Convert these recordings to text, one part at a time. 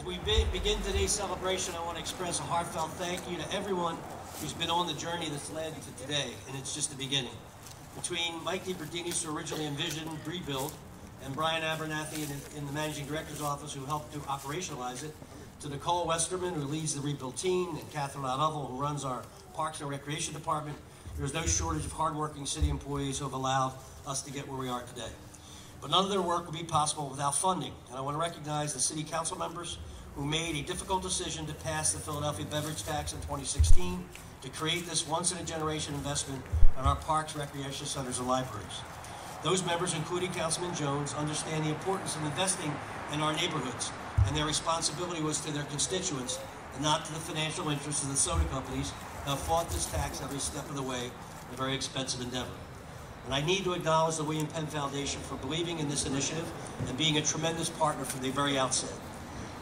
we begin today's celebration, I want to express a heartfelt thank you to everyone who's been on the journey that's led to today, and it's just the beginning. Between Mike DiBertinis, who originally envisioned Rebuild, and Brian Abernathy in the Managing Director's office, who helped to operationalize it, to Nicole Westerman, who leads the Rebuild team, and Catherine Odovel, who runs our Parks and Recreation Department, there's no shortage of hardworking city employees who have allowed us to get where we are today. But none of their work would be possible without funding, and I want to recognize the city council members who made a difficult decision to pass the Philadelphia beverage tax in 2016 to create this once-in-a-generation investment in our parks, recreation centers, and libraries. Those members, including Councilman Jones, understand the importance of investing in our neighborhoods, and their responsibility was to their constituents and not to the financial interests of the soda companies that have fought this tax every step of the way, a very expensive endeavor. And I need to acknowledge the William Penn Foundation for believing in this initiative and being a tremendous partner from the very outset.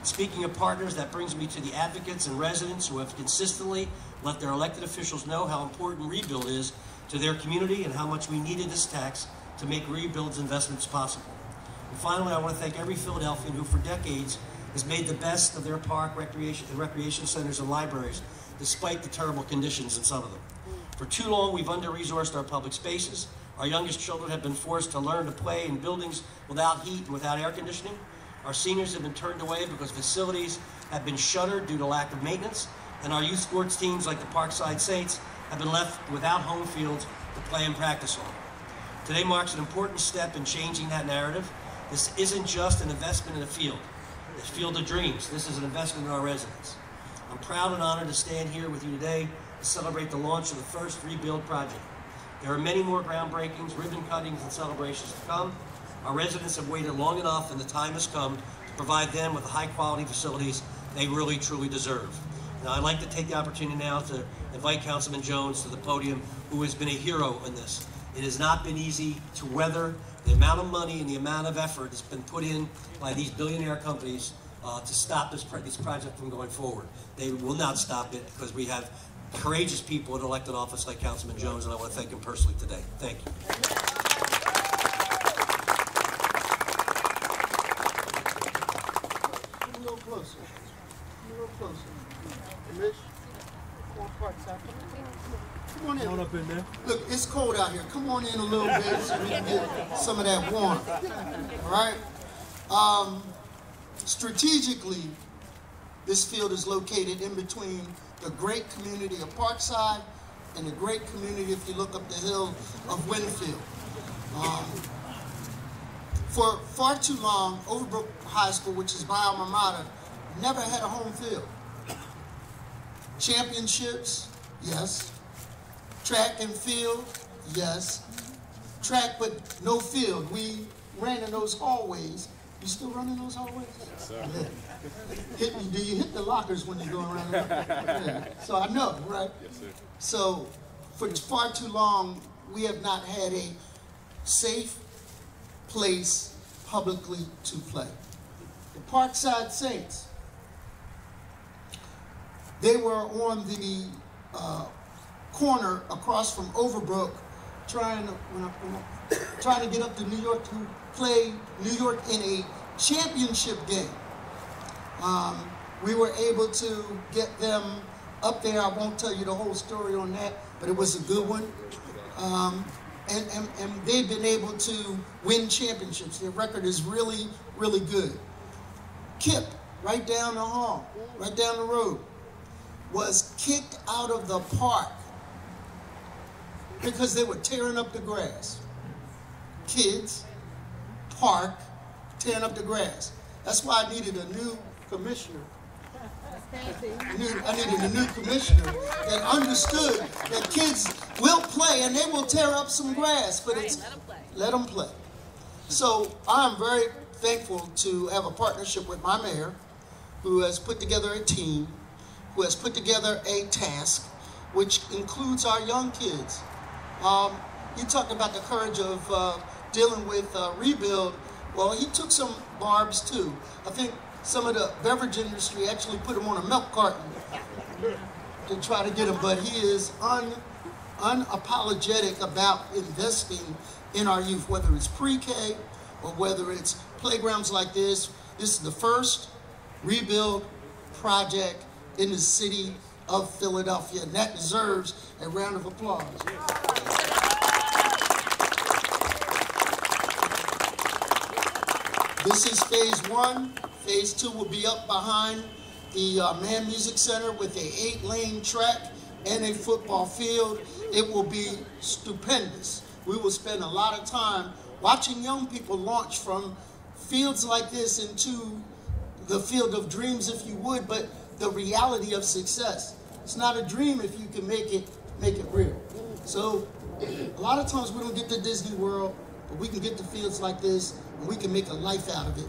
Speaking of partners, that brings me to the advocates and residents who have consistently let their elected officials know how important Rebuild is to their community and how much we needed this tax to make Rebuild's investments possible. And finally, I want to thank every Philadelphian who for decades has made the best of their park, recreation centers, and libraries, despite the terrible conditions in some of them. For too long, we've under-resourced our public spaces. Our youngest children have been forced to learn to play in buildings without heat and without air conditioning. Our seniors have been turned away because facilities have been shuttered due to lack of maintenance. And our youth sports teams, like the Parkside Saints, have been left without home fields to play and practice on. Today marks an important step in changing that narrative. This isn't just an investment in a field. It's Field of Dreams. This is an investment in our residents. I'm proud and honored to stand here with you today to celebrate the launch of the first Rebuild project. There are many more groundbreakings, ribbon cuttings, and celebrations to come. Our residents have waited long enough, and the time has come to provide them with the high-quality facilities they really, truly deserve. Now, I'd like to take the opportunity now to invite Councilman Jones to the podium, who has been a hero in this. It has not been easy to weather the amount of money and the amount of effort that's been put in by these billionaire companies to stop this project from going forward. They will not stop it because we have courageous people in elected office like Councilman Jones, and I want to thank him personally today. Thank you. A little closer. A little closer. Mitch, come on, Parkside. Come on in. Come on up in there. Look, it's cold out here. Come on in a little bit so we can get some of that warmth. All right? Strategically, this field is located in between the great community of Parkside and the great community, if you look up the hill, of Winfield. For far too long, Overbrook High School, which is my alma mater, never had a home field. Championships, yes. Track and field, yes. Track but no field. We ran in those hallways. You still running those hallways? Yes, sir. Yeah. Do you hit the lockers when you're going around? Yeah. So I know, right? Yes, sir. So for far too long, we have not had a safe place publicly to play. The Parkside Saints, they were on the corner across from Overbrook trying to get up to New York to play New York in a championship game. We were able to get them up there. I won't tell you the whole story on that, but it was a good one. And they've been able to win championships. Their record is really, really good. Kip, right down the hall, right down the road, was kicked out of the park because they were tearing up the grass. Kids, park, tearing up the grass. That's why I needed a new commissioner. I needed a new commissioner that understood that kids will play and they will tear up some grass, but it's let them play. So I'm very thankful to have a partnership with my mayor, who has put together a team, who has put together a task, which includes our young kids. You talked about the courage of dealing with Rebuild. Well, he took some barbs too. I think some of the beverage industry actually put him on a milk carton to try to get him, but he is unapologetic about investing in our youth, whether it's pre-K or whether it's playgrounds like this. This is the first rebuild project in the city of Philadelphia, and that deserves a round of applause. This is phase one. Phase two will be up behind the Mann Music Center with a 8-lane track and a football field. It will be stupendous. We will spend a lot of time watching young people launch from fields like this into the field of dreams, if you would, but the reality of success. It's not a dream if you can make it real. So a lot of times we don't get to Disney World, but we can get to fields like this, and we can make a life out of it.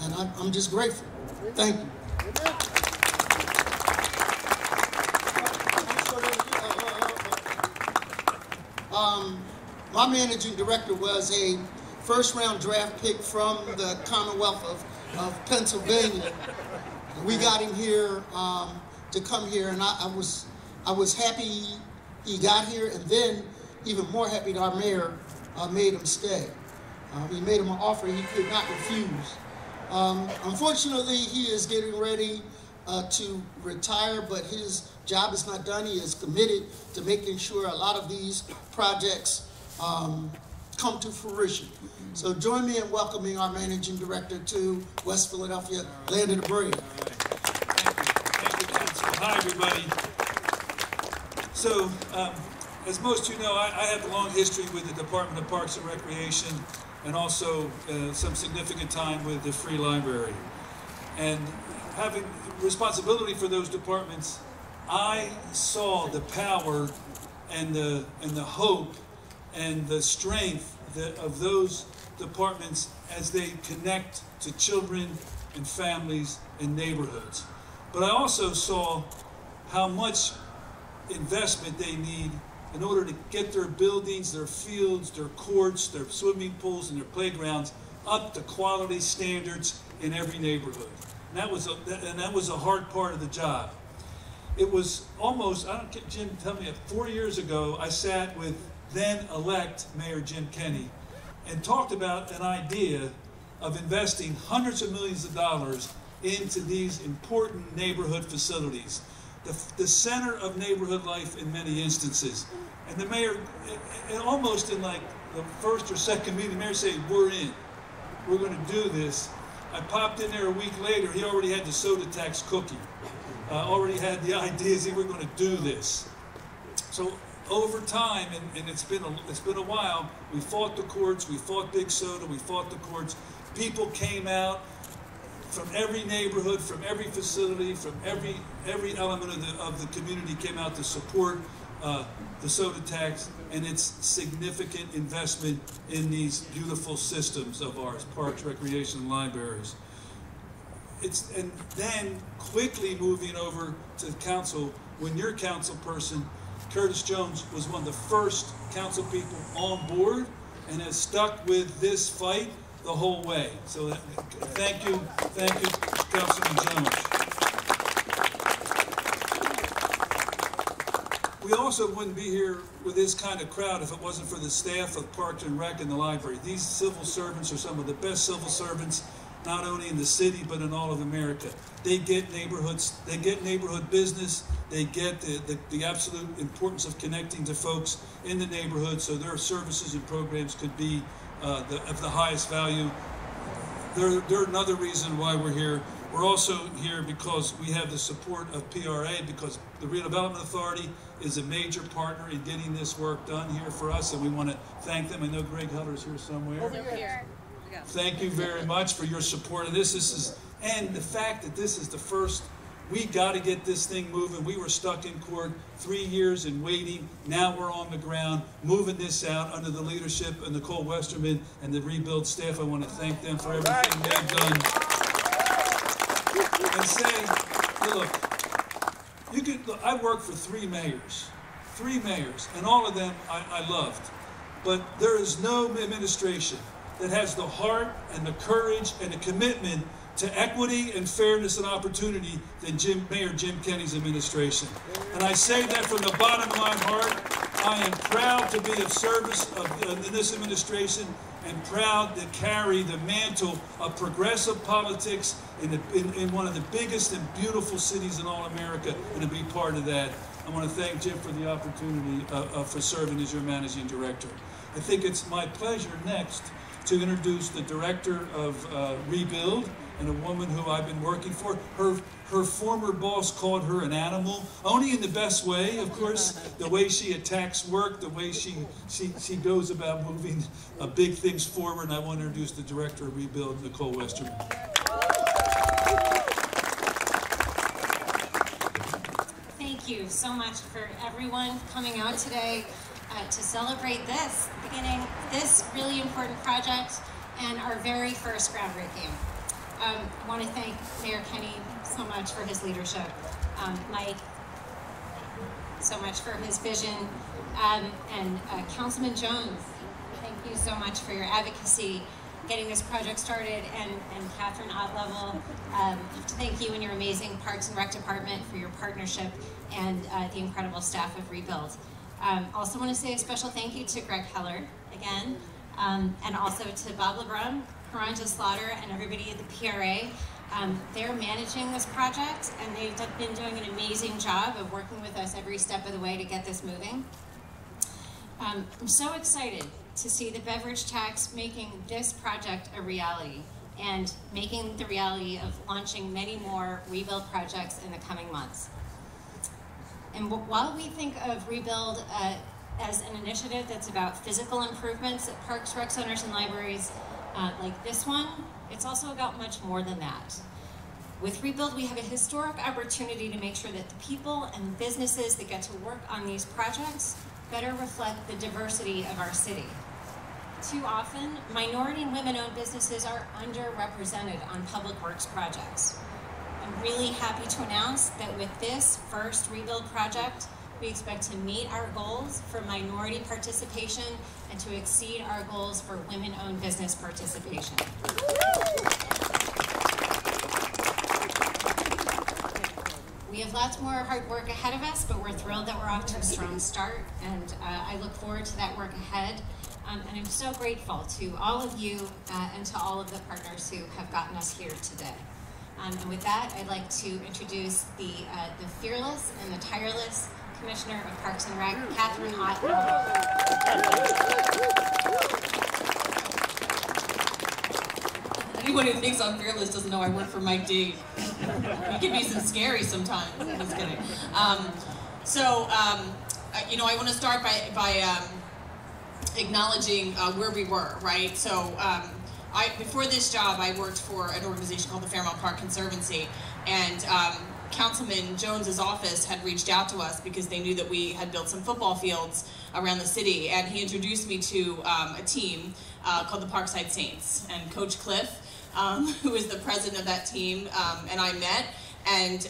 And I'm just grateful. Thank you. My managing director was a first-round draft pick from the Commonwealth of Pennsylvania. We got him here to come here, and I was happy he got here, and then even more happy that our mayor made him stay. We made him an offer he could not refuse. Unfortunately, he is getting ready to retire, but his job is not done. He is committed to making sure a lot of these projects come to fruition. So join me in welcoming our managing director to West Philadelphia, land of the brave. Thank you, Council. Hi, everybody. So, as most of you know, I have a long history with the Department of Parks and Recreation, and also some significant time with the Free Library. And having responsibility for those departments, I saw the power and the hope and the strength of those departments as they connect to children and families and neighborhoods. But I also saw how much investment they need in order to get their buildings, their fields, their courts, their swimming pools, and their playgrounds up to quality standards in every neighborhood. And that was a hard part of the job. It was almost, Jim, tell me, 4 years ago, I sat with then-elect Mayor Jim Kenney and talked about an idea of investing hundreds of millions of dollars into these important neighborhood facilities, the center of neighborhood life in many instances. And the mayor, and almost in like the first or second meeting, the mayor said, "We're in. We're going to do this." I popped in there a week later. He already had the soda tax cookie. Already had the ideas. We're going to do this. So over time, and it's been a while, we fought the courts, we fought Big Soda, we fought the courts. People came out from every neighborhood, from every facility, from every element of the community came out to support the soda tax and its significant investment in these beautiful systems of ours, parks, recreation, and libraries. And then quickly moving over to the council, when your council person, Curtis Jones, was one of the first council people on board and has stuck with this fight the whole way. So thank you, Councilman Jones. We also wouldn't be here with this kind of crowd if it wasn't for the staff of Parks and Rec and the library. These civil servants are some of the best civil servants, not only in the city, but in all of America. They get neighborhoods, they get neighborhood business, they get the absolute importance of connecting to folks in the neighborhood so their services and programs could be of the highest value. They're another reason why we're here. We're also here because we have the support of PRA, because the Redevelopment Authority is a major partner in getting this work done here for us, and we want to thank them. I know Greg Hutter's here somewhere. Over here. Thank you very much for your support of this. And the fact that this is the first, we got to get this thing moving. We were stuck in court 3 years and waiting. Now we're on the ground, moving this out under the leadership of Nicole Westerman and the Rebuild staff. I want to thank them for everything they've done. And say, look, I worked for three mayors, and all of them I loved. But there is no administration that has the heart and the courage and the commitment to equity and fairness and opportunity than Mayor Jim Kenney's administration. And I say that from the bottom of my heart. I am proud to be of service in this administration, and proud to carry the mantle of progressive politics in one of the biggest and beautiful cities in all America, and to be part of that. I want to thank Jim for the opportunity for serving as your managing director. I think it's my pleasure next to introduce the director of Rebuild, and a woman who I've been working for. Her former boss called her an animal, only in the best way, of course. The way she attacks work, the way she goes about moving big things forward. And I want to introduce the director of Rebuild, Nicole Westerman. Thank you so much for everyone coming out today to celebrate beginning this really important project and our very first groundbreaking. I want to thank Mayor Kenny so much for his leadership, Mike so much for his vision, and Councilman Jones, thank you so much for your advocacy getting this project started, and Catherine Ottlevel, thank you and your amazing Parks and Rec Department for your partnership, and the incredible staff of Rebuild. Also want to say a special thank you to Greg Heller again, and also to Bob LeBrun, Karanja Slaughter, and everybody at the PRA. They're managing this project, and they've been doing an amazing job of working with us every step of the way to get this moving. I'm so excited to see the beverage tax making this project a reality, and making the reality of launching many more Rebuild projects in the coming months. And while we think of Rebuild as an initiative that's about physical improvements at parks, rec centers, and libraries, like this one, it's also about much more than that. With Rebuild, we have a historic opportunity to make sure that the people and businesses that get to work on these projects better reflect the diversity of our city. Too often, minority and women-owned businesses are underrepresented on public works projects. I'm really happy to announce that with this first Rebuild project, we expect to meet our goals for minority participation and to exceed our goals for women-owned business participation. We have lots more hard work ahead of us, but we're thrilled that we're off to a strong start, and I look forward to that work ahead. And I'm so grateful to all of you and to all of the partners who have gotten us here today. And with that, I'd like to introduce the fearless and the tireless Commissioner of Parks and Rec, Catherine Ottlevel. Anyone who thinks I'm fearless doesn't know I work for Mike D. He can be some scary sometimes. I'm just kidding. You know, I want to start by acknowledging where we were, right? So before this job, I worked for an organization called the Fairmount Park Conservancy, and Councilman Jones's office had reached out to us because they knew that we had built some football fields around the city, and he introduced me to a team called the Parkside Saints, and Coach Cliff, who is the president of that team, and I met, and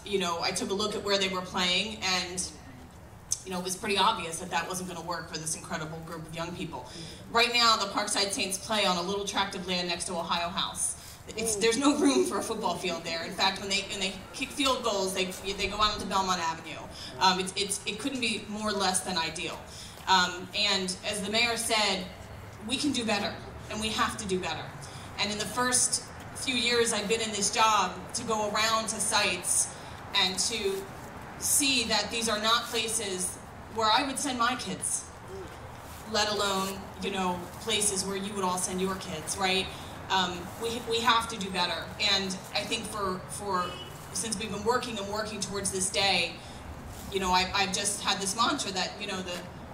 you know, I took a look at where they were playing, and you know, it was pretty obvious that that wasn't going to work for this incredible group of young people. Right now, the Parkside Saints play on a little tract of land next to Ohio House. There's no room for a football field there. In fact, when they kick field goals, they go out into Belmont Avenue. It couldn't be more or less than ideal. And as the mayor said, we can do better, and we have to do better. And in the first few years I've been in this job, to go around to sites and to see that these are not places where I would send my kids, let alone, you know, places where you would all send your kids, right? We have to do better, and I think since we've been working towards this day, you know, I've just had this mantra that, you know,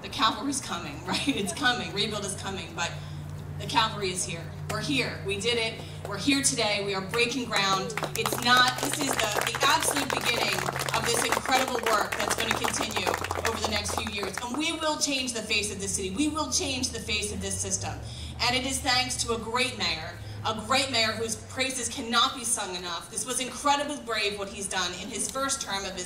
the cavalry's coming, right? It's coming, Rebuild is coming, but the cavalry is here. We're here. We did it. We're here today. We are breaking ground. This is the absolute beginning of this incredible work that's going to continue over the next few years. And we will change the face of this city. We will change the face of this system. And it is thanks to a great mayor whose praises cannot be sung enough. This was incredibly brave what he's done in his first term of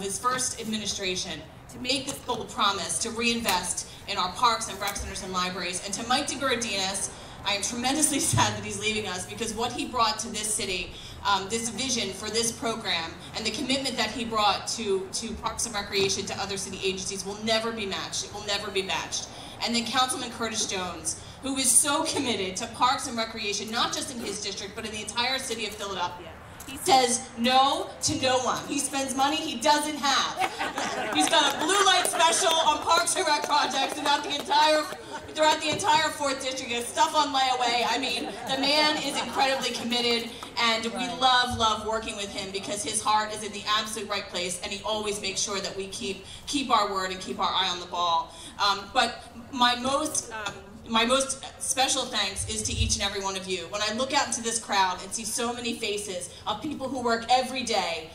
his first administration, to make this bold promise to reinvest in our parks and rec centers and libraries. And to Mike DeGuardinas, I am tremendously sad that he's leaving us, because what he brought to this city, this vision for this program, and the commitment that he brought to Parks and Recreation, to other city agencies, will never be matched. It will never be matched. And then Councilman Curtis Jones, who is so committed to parks and recreation, not just in his district, but in the entire city of Philadelphia. He says no to no one. He spends money he doesn't have. He's got a blue light special on Parks and Rec projects throughout the entire 4th District. He has stuff on layaway. I mean, the man is incredibly committed, and we love working with him because his heart is in the absolute right place, and he always makes sure that we keep our word and keep our eye on the ball. But my most special thanks is to each and every one of you. When I look out into this crowd and see so many faces of people who work every day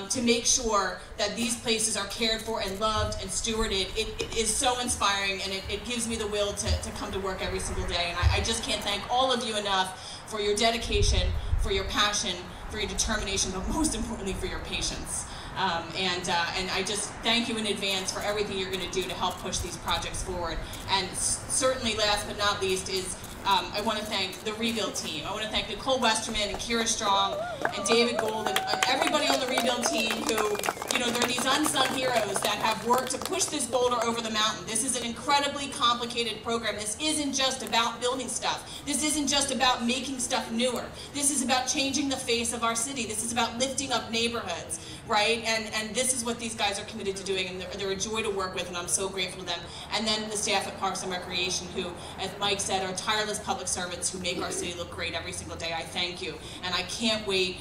to make sure that these places are cared for and loved and stewarded, it is so inspiring, and it gives me the will to come to work every single day. And I just can't thank all of you enough for your dedication, for your passion, for your determination, but most importantly for your patience. And I just thank you in advance for everything you're going to do to help push these projects forward. And certainly, last but not least, is I want to thank the Rebuild team. I want to thank Nicole Westerman and Kira Strong and David Gould and everybody on the Rebuild team who, you know, they're these unsung heroes that have worked to push this boulder over the mountain. This is an incredibly complicated program. This isn't just about building stuff. This isn't just about making stuff newer. This is about changing the face of our city. This is about lifting up neighborhoods, right? And this is what these guys are committed to doing, and they're a joy to work with, and I'm so grateful to them. And then the staff at Parks and Recreation who, as Mike said, are tireless public servants who make our city look great every single day. I thank you, and I can't wait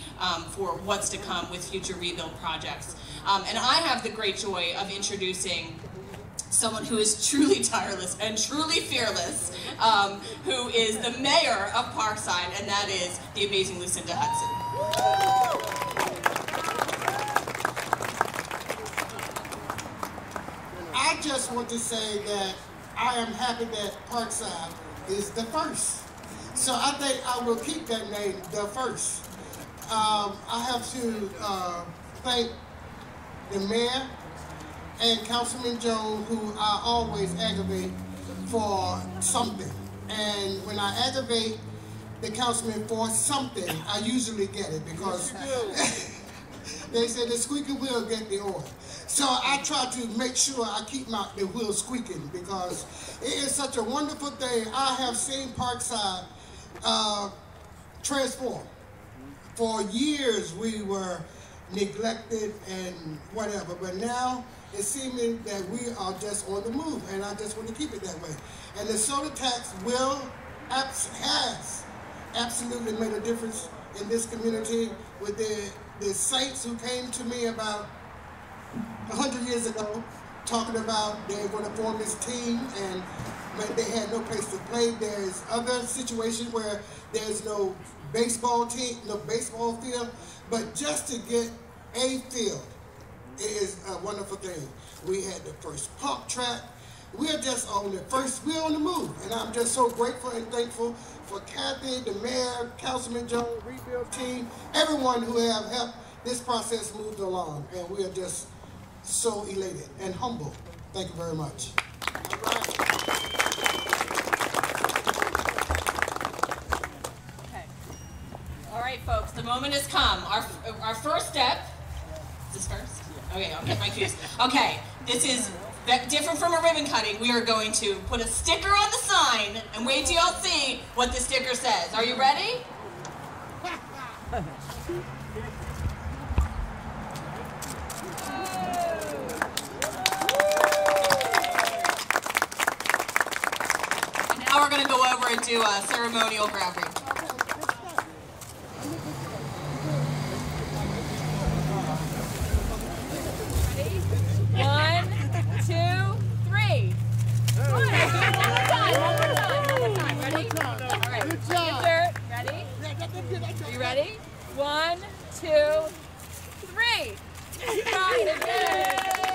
for what's to come with future Rebuild projects. And I have the great joy of introducing someone who is truly tireless and truly fearless, who is the mayor of Parkside, and that is the amazing Lucinda Hudson. I just want to say that I am happy that Parkside is the first. So I think I will keep that name, the first. I have to thank the mayor and Councilman Jones, who I always aggravate for something. And when I aggravate the councilman for something, I usually get it, because they say the squeaky wheel get the oil. So I try to make sure I keep the wheel squeaking, because it is such a wonderful thing. I have seen Parkside transform. For years we were neglected and whatever, but now it's seeming that we are just on the move, and I just want to keep it that way. And the soda tax has absolutely made a difference in this community, with the saints who came to me about 100 years ago talking about they were going to form this team, and they had no place to play. There's other situations where there's no baseball team, no baseball field, but just to get a field is a wonderful thing. We had the first pump track. We're just on the first, we're on the move. And I'm just so grateful and thankful for Kathy, the mayor, Councilman Jones, Rebuild team, everyone who have helped this process move along. And we are just so elated and humble. Thank you very much. All right, folks, the moment has come. Our first step, is this first? Okay, I'll get my cues. Okay, this is different from a ribbon cutting. We are going to put a sticker on the sign and wait till y'all see what the sticker says. Are you ready? And now we're going to go over and do a ceremonial groundbreaking. 1, 2, 3. One more time. Ready? All right. Good job. Ready? Are you ready? 1, 2, 3. You got it.